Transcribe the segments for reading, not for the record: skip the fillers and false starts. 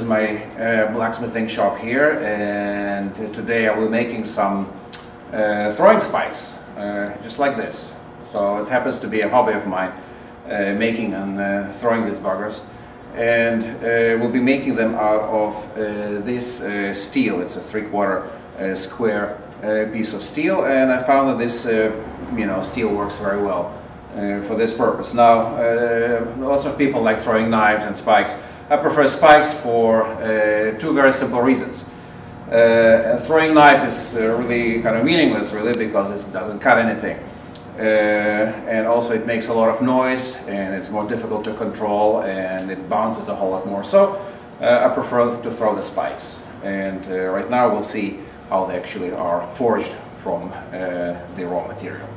my blacksmithing shop here, and today I will be making some throwing spikes, just like this. So it happens to be a hobby of mine, making and throwing these buggers. And we'll be making them out of this steel. It's a 3/4 square piece of steel, and I found that this steel works very well for this purpose. Now, lots of people like throwing knives and spikes. I prefer spikes for two very simple reasons. A throwing knife is really kind of meaningless, really, because it doesn't cut anything. And also it makes a lot of noise, and it's more difficult to control, and it bounces a whole lot more. So I prefer to throw the spikes. And right now we'll see how they actually are forged from the raw material.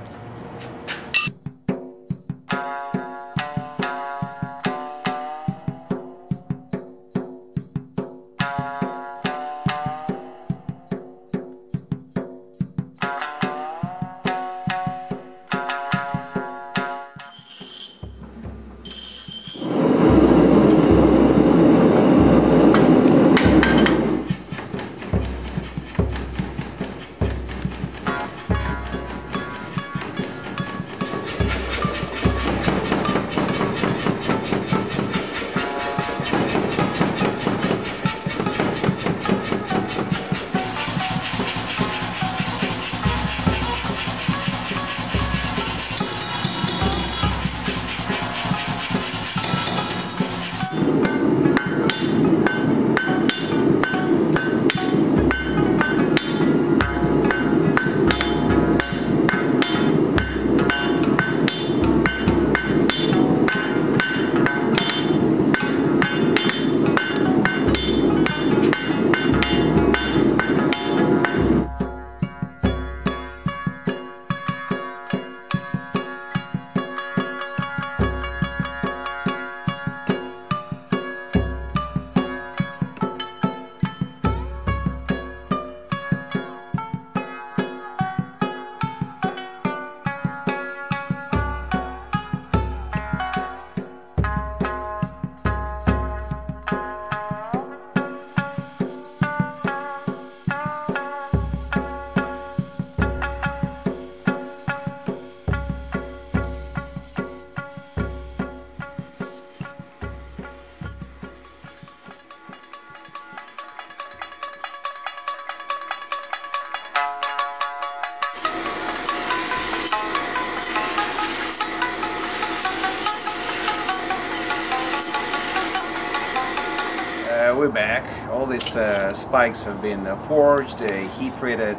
We're back. All these spikes have been forged, heat treated,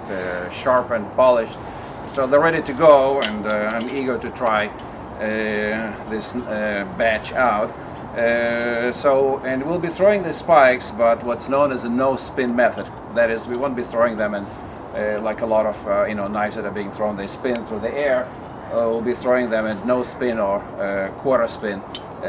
sharpened, polished, so they're ready to go, and I'm eager to try this batch out. And we'll be throwing the spikes, but what's known as a no-spin method. That is, we won't be throwing them in like a lot of knives that are being thrown. They spin through the air. We'll be throwing them in no-spin or quarter spin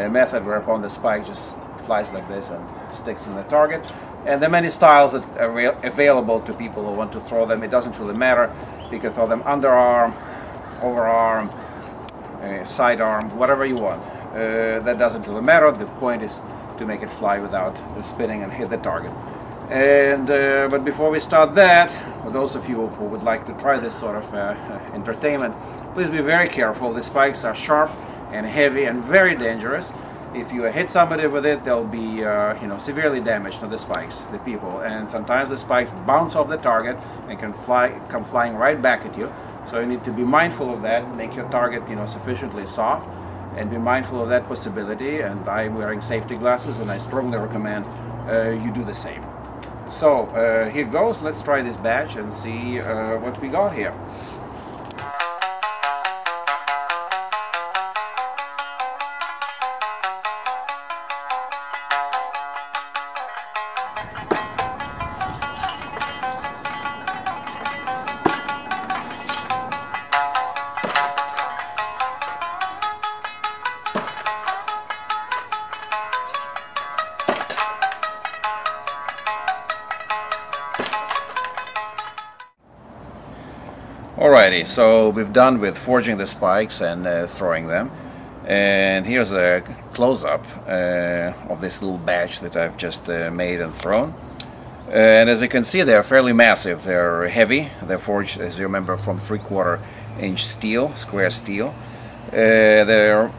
method, whereupon the spike just flies like this and sticks in the target. And there are many styles that are available to people who want to throw them. It doesn't really matter. You can throw them underarm, overarm, sidearm, whatever you want. That doesn't really matter. The point is to make it fly without spinning and hit the target. And but before we start that, for those of you who would like to try this sort of entertainment, please be very careful. The spikes are sharp and heavy and very dangerous. If you hit somebody with it, they'll be severely damaged to the spikes, the people. And sometimes the spikes bounce off the target and can come flying right back at you. So you need to be mindful of that. Make your target sufficiently soft, and be mindful of that possibility. And I'm wearing safety glasses, and I strongly recommend you do the same. So here goes. Let's try this batch and see what we got here. Alrighty, so we've done with forging the spikes and throwing them, and here's a close-up of this little batch that I've just made and thrown. And as you can see, they're fairly massive. They're heavy. They're forged, as you remember, from 3/4 inch steel, square steel. They're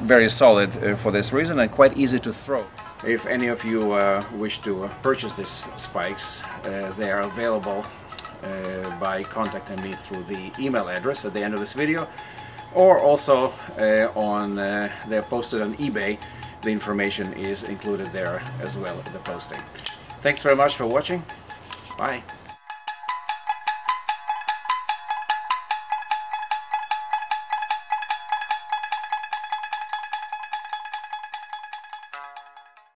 very solid for this reason and quite easy to throw. If any of you wish to purchase these spikes, they are available by contacting me through the email address at the end of this video, or also they're posted on eBay. The information is included there as well at the posting. Thanks very much for watching. Bye.